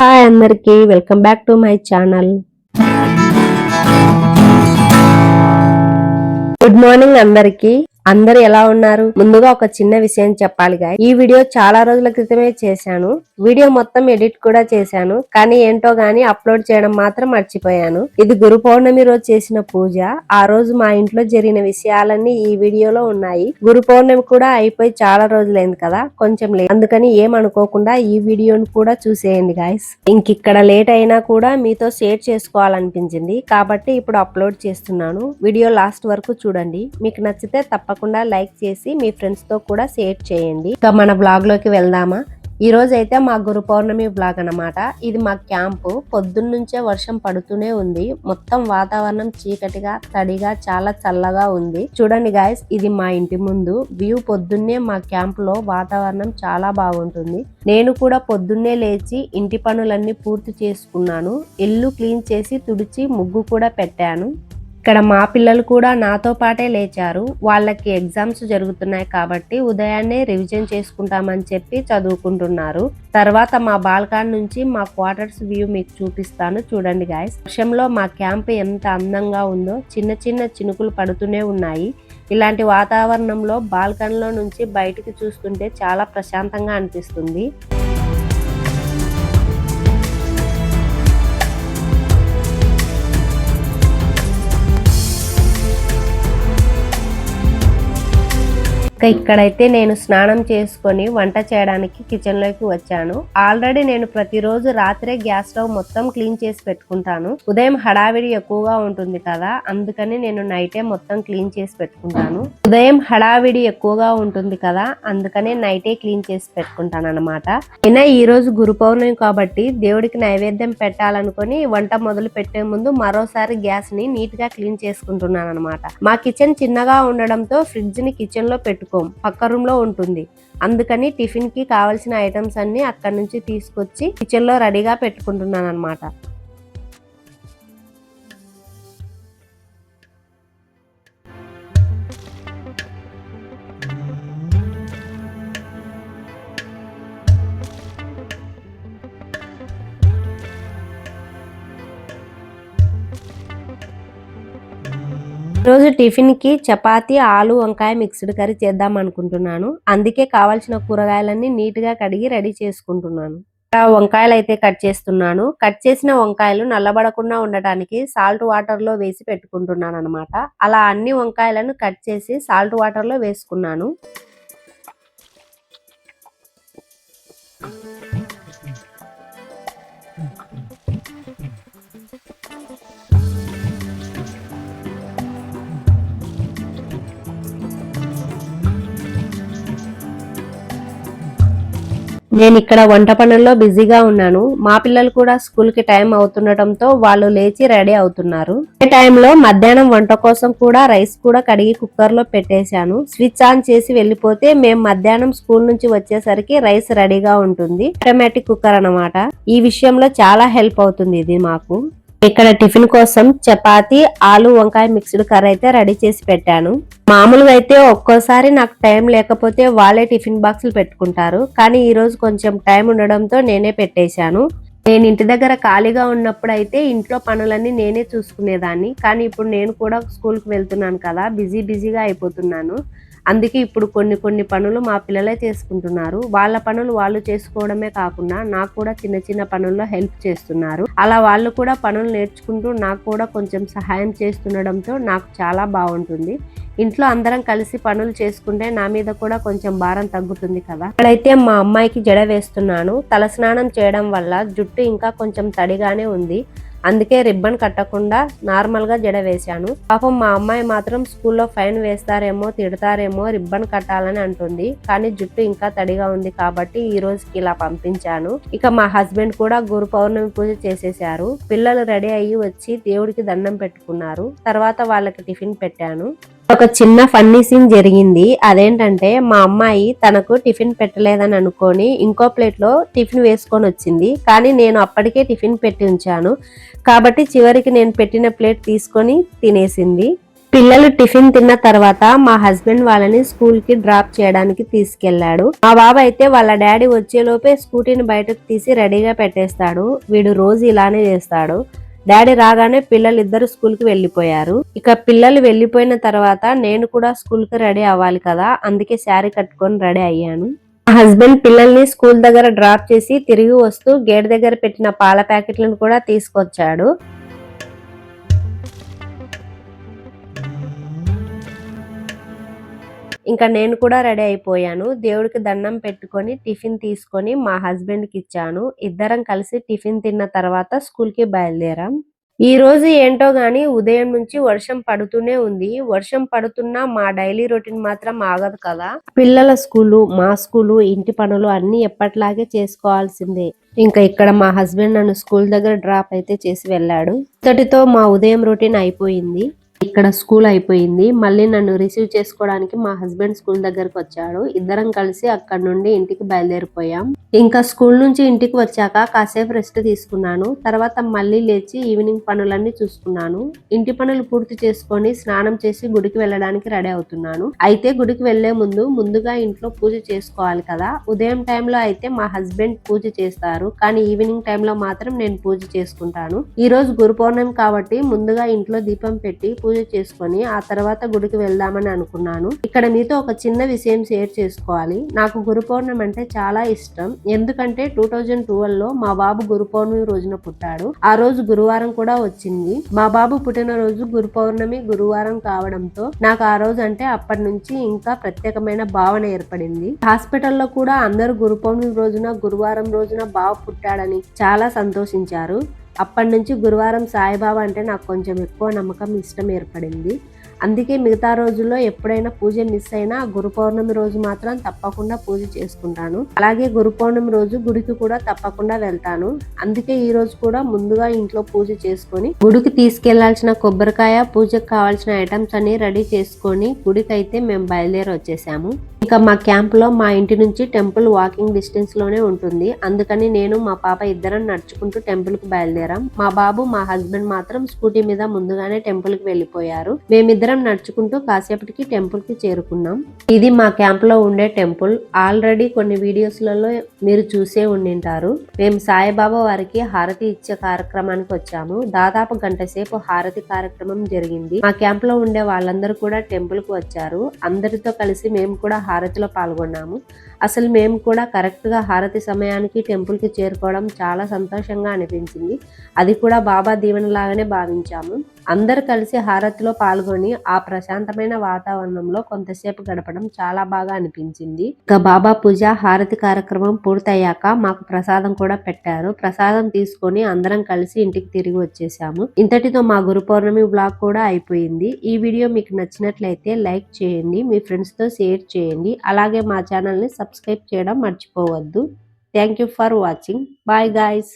Hi అందరికి welcome back to my channel. Good morning అందరికి. అందరు ఎలా ఉన్నారు? ముందుగా ఒక చిన్న విషయం చెప్పాలి గాయ్. ఈ వీడియో చాలా రోజుల క్రితమే చేశాను. వీడియో మొత్తం ఎడిట్ కూడా చేశాను, కానీ ఏంటో గానీ అప్లోడ్ చేయడం మాత్రం మర్చిపోయాను. ఇది గురు పౌర్ణమి రోజు చేసిన పూజ. ఆ రోజు మా ఇంట్లో జరిగిన విషయాలన్నీ ఈ వీడియోలో ఉన్నాయి. గురు పౌర్ణమి కూడా అయిపోయి చాలా రోజులైంది కదా, కొంచెం లేట్, అందుకని ఏమనుకోకుండా ఈ వీడియోని కూడా చూసేయండి గాయస్. ఇంకిక్కడ లేట్ అయినా కూడా మీతో షేర్ చేసుకోవాలనిపించింది కాబట్టి ఇప్పుడు అప్లోడ్ చేస్తున్నాను. వీడియో లాస్ట్ వరకు చూడండి. మీకు నచ్చితే తప్పకుండా లైక్ చేసి మీ ఫ్రెండ్స్ తో కూడా షేర్ చేయండి. ఇక మన బ్లాగ్ లోకి వెళ్దామా? ఈ రోజు అయితే మా గురు పౌర్ణమి బ్లాగ్ అన్నమాట. ఇది మా క్యాంపు. పొద్దున్నుంచే వర్షం పడుతూనే ఉంది. మొత్తం వాతావరణం చీకటిగా తడిగా చాలా చల్లగా ఉంది. చూడండి గాయస్, ఇది మా ఇంటి ముందు వ్యూ. పొద్దున్నే మా క్యాంప్ లో వాతావరణం చాలా బాగుంటుంది. నేను కూడా పొద్దున్నే లేచి ఇంటి పనులన్నీ పూర్తి చేసుకున్నాను. ఇల్లు క్లీన్ చేసి తుడిచి ముగ్గు కూడా పెట్టాను. ఇక్కడ మా పిల్లలు కూడా నాతో పాటే లేచారు. వాళ్ళకి ఎగ్జామ్స్ జరుగుతున్నాయి కాబట్టి ఉదయాన్నే రివిజన్ చేసుకుంటామని చెప్పి చదువుకుంటున్నారు. తర్వాత మా బాల్కాన్ నుంచి మా క్వార్టర్స్ వ్యూ మీకు చూపిస్తాను. చూడండి గాయస్, వర్షంలో మా క్యాంప్ ఎంత అందంగా ఉందో. చిన్న చిన్న చినుకులు పడుతూనే ఉన్నాయి. ఇలాంటి వాతావరణంలో బాల్కనీలో నుంచి బయటికి చూస్తుంటే చాలా ప్రశాంతంగా అనిపిస్తుంది. ఇక్కడైతే నేను స్నానం చేసుకొని వంట చేయడానికి కిచెన్ లోకి వచ్చాను. ఆల్రెడీ నేను ప్రతిరోజు రాత్రే గ్యాస్ స్టవ్ మొత్తం క్లీన్ చేసి పెట్టుకుంటాను. ఉదయం హడావిడి ఎక్కువగా ఉంటుంది కదా, అందుకని నేను నైటే మొత్తం క్లీన్ చేసి పెట్టుకుంటాను. అందుకనే నైటే క్లీన్ చేసి పెట్టుకుంటాను అనమాట. అయినా ఈ రోజు గురు పౌర్ణమి కాబట్టి దేవుడికి నైవేద్యం పెట్టాలనుకొని వంట మొదలు పెట్టే ముందు మరోసారి గ్యాస్ ని నీట్ గా క్లీన్ చేసుకుంటున్నాను అనమాట. మా కిచెన్ చిన్నగా ఉండడంతో ఫ్రిడ్జ్ ని కిచెన్ లో పెట్టుకో, పక్క రూమ్ లో ఉంటుంది. అందుకని టిఫిన్ కి కావాల్సిన ఐటమ్స్ అన్ని అక్కడి నుంచి తీసుకొచ్చి కిచెన్ లో రెడీగా పెట్టుకుంటున్నాను అనమాట. రోజు టిఫిన్ కి చపాతీ, ఆలు వంకాయ మిక్స్డ్ కర్రీ చేద్దాం అనుకుంటున్నాను. అందుకే కావాల్సిన కూరగాయలన్నీ నీట్ గా కడిగి రెడీ చేసుకుంటున్నాను. వంకాయలు అయితే కట్ చేస్తున్నాను. కట్ చేసిన వంకాయలు నల్లబడకుండా ఉండటానికి సాల్ట్ వాటర్ లో వేసి పెట్టుకుంటున్నాను అనమాట. అలా అన్ని వంకాయలను కట్ చేసి సాల్ట్ వాటర్ లో వేసుకున్నాను. నేను ఇక్కడ వంట పనుల్లో బిజీగా ఉన్నాను. మా పిల్లలు కూడా స్కూల్ కి టైం అవుతుండటంతో వాళ్ళు లేచి రెడీ అవుతున్నారు. ఈ టైంలో మధ్యాహ్నం వంట కోసం కూడా రైస్ కూడా కడిగి కుక్కర్ లో పెట్టేశాను. స్విచ్ ఆన్ చేసి వెళ్ళిపోతే మేము మధ్యాహ్నం స్కూల్ నుంచి వచ్చేసరికి రైస్ రెడీగా ఉంటుంది. ఆటోమేటిక్ కుక్కర్ అన్నమాట. ఈ విషయంలో చాలా హెల్ప్ అవుతుంది ఇది మాకు. ఇక్కడ టిఫిన్ కోసం చపాతీ, ఆలు వంకాయ మిక్స్డ్ కర్రీ అయితే రెడీ చేసి పెట్టాను. మామూలుగా అయితే ఒక్కోసారి నాకు టైం లేకపోతే వాళ్ళే టిఫిన్ బాక్సులు పెట్టుకుంటారు, కానీ ఈ రోజు కొంచెం టైం ఉండడంతో నేనే పెట్టేశాను. నేను ఇంటి దగ్గర ఖాళీగా ఉన్నప్పుడు అయితే ఇంట్లో పనులన్నీ నేనే చూసుకునేదాన్ని, కానీ ఇప్పుడు నేను కూడా స్కూల్కి వెళ్తున్నాను కదా, బిజీగా అయిపోతున్నాను. అందుకే ఇప్పుడు కొన్ని పనులు మా పిల్లలే చేసుకుంటున్నారు. వాళ్ళ పనులు వాళ్ళు చేసుకోవడమే కాకుండా నాకు కూడా చిన్న చిన్న పనుల్లో హెల్ప్ చేస్తున్నారు. అలా వాళ్ళు కూడా పనులు నేర్చుకుంటూ నాకు కూడా కొంచెం సహాయం చేస్తుండడంతో నాకు చాలా బాగుంటుంది. ఇంట్లో అందరం కలిసి పనులు చేసుకుంటే నా మీద కూడా కొంచెం భారం తగ్గుతుంది కదా. ఇక్కడైతే మా అమ్మాయికి జడ వేస్తున్నాను. తలస్నానం చేయడం వల్ల జుట్టు ఇంకా కొంచెం తడిగానే ఉంది. అందుకే రిబ్బన్ కట్టకుండా నార్మల్ గా జడ వేశాను. పాపం మా అమ్మాయి మాత్రం స్కూల్లో ఫైన్ వేస్తారేమో, తిడతారేమో, రిబ్బన్ కట్టాలని అంటుంది. కానీ జుట్టు ఇంకా తడిగా ఉంది కాబట్టి ఈ రోజుకి ఇలా పంపించాను. ఇక మా హస్బెండ్ కూడా గురు పౌర్ణమి పూజ చేసేశారు. పిల్లలు రెడీ అయ్యి వచ్చి దేవుడికి దండం పెట్టుకున్నారు. తర్వాత వాళ్ళకి టిఫిన్ పెట్టాను. ఒక చిన్న ఫన్నీ సీన్ జరిగింది. అదేంటంటే మా అమ్మాయి తనకు టిఫిన్ పెట్టలేదని అనుకొని ఇంకో ప్లేట్ లో టిఫిన్ వేసుకొని వచ్చింది. కానీ నేను అప్పటికే టిఫిన్ పెట్టి ఉంచాను కాబట్టి చివరికి నేను పెట్టిన ప్లేట్ తీసుకొని తినేసింది. పిల్లలు టిఫిన్ తిన్న తర్వాత మా హస్బెండ్ వాళ్ళని స్కూల్ కి డ్రాప్ చేయడానికి తీసుకెళ్లాడు. మా బాబు అయితే వాళ్ళ డాడీ వచ్చేలోపే స్కూటీని బయటకు తీసి రెడీగా పెట్టేస్తాడు. వీడు రోజు ఇలానే చేస్తాడు. డాడీ రాగానే పిల్లలిద్దరు స్కూల్ కి వెళ్లిపోయారు. ఇక పిల్లలు వెళ్లిపోయిన తర్వాత నేను కూడా స్కూల్ కి రెడీ అవ్వాలి కదా, అందుకే శారీ కట్టుకొని రెడీ అయ్యాను. మా హస్బెండ్ పిల్లల్ని స్కూల్ దగ్గర డ్రాప్ చేసి తిరిగి వస్తూ గేట్ దగ్గర పెట్టిన పాల ప్యాకెట్లను కూడా తీసుకొచ్చాడు. ఇంకా నేను కూడా రెడీ అయిపోయాను. దేవుడికి దండం పెట్టుకొని టిఫిన్ తీసుకొని మా హస్బెండ్ కి ఇచ్చాను. ఇద్దరం కలిసి టిఫిన్ తిన్న తర్వాత స్కూల్ కి బయలుదేరాం. ఈ రోజు ఏంటో గాని ఉదయం నుంచి వర్షం పడుతూనే ఉంది. వర్షం పడుతున్నా మా డైలీ రొటీన్ మాత్రం ఆగదు కదా. పిల్లల స్కూలు, మా స్కూలు, ఇంటి పనులు అన్ని ఎప్పట్లాగే చేసుకోవాల్సిందే. ఇంకా ఇక్కడ మా హస్బెండ్ నన్ను స్కూల్ దగ్గర డ్రాప్ అయితే చేసి వెళ్ళాడు. ఇంతటితో మా ఉదయం రొటీన్ అయిపోయింది. ఇక్కడ స్కూల్ అయిపోయింది. మళ్ళీ నన్ను రిసీవ్ చేసుకోవడానికి మా హస్బెండ్ స్కూల్ దగ్గరకు వచ్చాడు. ఇద్దరం కలిసి అక్కడ నుండి ఇంటికి బయలుదేరిపోయాం. ఇంకా స్కూల్ నుంచి ఇంటికి వచ్చాక కాసేపు రెస్ట్ తీసుకున్నాను. తర్వాత మళ్ళీ లేచి ఈవినింగ్ పనులన్నీ చూసుకున్నాను. ఇంటి పనులు పూర్తి చేసుకొని స్నానం చేసి గుడికి వెళ్ళడానికి రెడీ అవుతున్నాను. అయితే గుడికి వెళ్లే ముందుగా ఇంట్లో పూజ చేసుకోవాలి కదా. ఉదయం టైంలో అయితే మా హస్బెండ్ పూజ చేస్తారు, కానీ ఈవినింగ్ టైంలో మాత్రం నేను పూజ చేసుకుంటాను. ఈ రోజు గురు పౌర్ణమి కాబట్టి ముందుగా ఇంట్లో దీపం పెట్టి పూజ చేసుకొని ఆ తర్వాత గుడికి వెళ్దామని అనుకున్నాను. ఇక్కడ మీతో ఒక చిన్న విషయం షేర్ చేసుకోవాలి. నాకు గురు పౌర్ణమి అంటే చాలా ఇష్టం. ఎందుకంటే 2012లో మా బాబు గురు పౌర్ణమి రోజున పుట్టాడు. ఆ రోజు గురువారం కూడా వచ్చింది. మా బాబు పుట్టినరోజు గురు పౌర్ణమి గురువారం కావడంతో నాకు ఆ రోజు అంటే అప్పటి నుంచి ఇంకా ప్రత్యేకమైన భావన ఏర్పడింది. హాస్పిటల్లో కూడా అందరూ గురు పౌర్ణమి రోజున గురువారం రోజున బాబు పుట్టాడని చాలా సంతోషించారు. అప్పటి నుంచి గురువారం సాయిబాబా అంటే నాకు కొంచెం ఎక్కువ నమ్మకం, ఇష్టం ఏర్పడింది. అందుకే మిగతా రోజుల్లో ఎప్పుడైనా పూజ మిస్ అయినా గురు పౌర్ణమి రోజు మాత్రం తప్పకుండా పూజ చేసుకుంటాను. అలాగే గురు పౌర్ణమి రోజు గుడికి కూడా తప్పకుండా వెళ్తాను. అందుకే ఈ రోజు కూడా ముందుగా ఇంట్లో పూజ చేసుకొని గుడికి తీసుకెళ్లాల్సిన కొబ్బరికాయ, పూజకు కావాల్సిన ఐటమ్స్ అన్ని రెడీ చేసుకొని గుడికి అయితే మేము బయలుదేరి వచ్చేసాము. ఇంకా మా క్యాంప్ లో మా ఇంటి నుంచి టెంపుల్ వాకింగ్ డిస్టెన్స్ లోనే ఉంటుంది. అందుకని నేను మా పాప ఇద్దరం నడుచుకుంటూ టెంపుల్ కి బయలుదేరాం. మా బాబు మా హస్బెండ్ మాత్రం స్కూటీ మీద ముందుగానే టెంపుల్ కి వెళ్లిపోయారు. మేమిద్దరం నడుచుకుంటూ కాసేపటికి టెంపుల్ కి చేరుకున్నాం. ఇది మా క్యాంప్ లో ఉండే టెంపుల్. ఆల్రెడీ కొన్ని వీడియోస్ లలో మీరు చూసే ఉండింటారు. మేము సాయిబాబా వారికి హారతి ఇచ్చే కార్యక్రమానికి వచ్చాము. దాదాపు గంట సేపు హారతి కార్యక్రమం జరిగింది. మా క్యాంప్ లో ఉండే వాళ్ళందరూ కూడా టెంపుల్ కు వచ్చారు. అందరితో కలిసి మేము కూడా హారతిలో పాల్గొన్నాము. అసలు మేము కూడా కరెక్ట్ గా హారతి సమయానికి టెంపుల్ కి చేరుకోవడం చాలా సంతోషంగా అనిపించింది. అది కూడా బాబా దీవెన లాగానే భావించాము. అందరు కలిసి హారతిలో పాల్గొని ఆ ప్రశాంతమైన వాతావరణంలో కొంతసేపు గడపడం చాలా బాగా అనిపించింది. ఇక బాబా పూజ, హారతి కార్యక్రమం పూర్తయ్యాక మాకు ప్రసాదం కూడా పెట్టారు. ప్రసాదం తీసుకొని అందరం కలిసి ఇంటికి తిరిగి వచ్చేసాము. ఇంతటితో మా గురు పౌర్ణమి బ్లాగ్ కూడా అయిపోయింది. ఈ వీడియో మీకు నచ్చినట్లయితే లైక్ చేయండి, మీ ఫ్రెండ్స్ తో షేర్ చేయండి. అలాగే మా ఛానల్ ని సబ్స్క్రైబ్ చేయడం మర్చిపోవద్దు. Thank you for watching. Bye guys.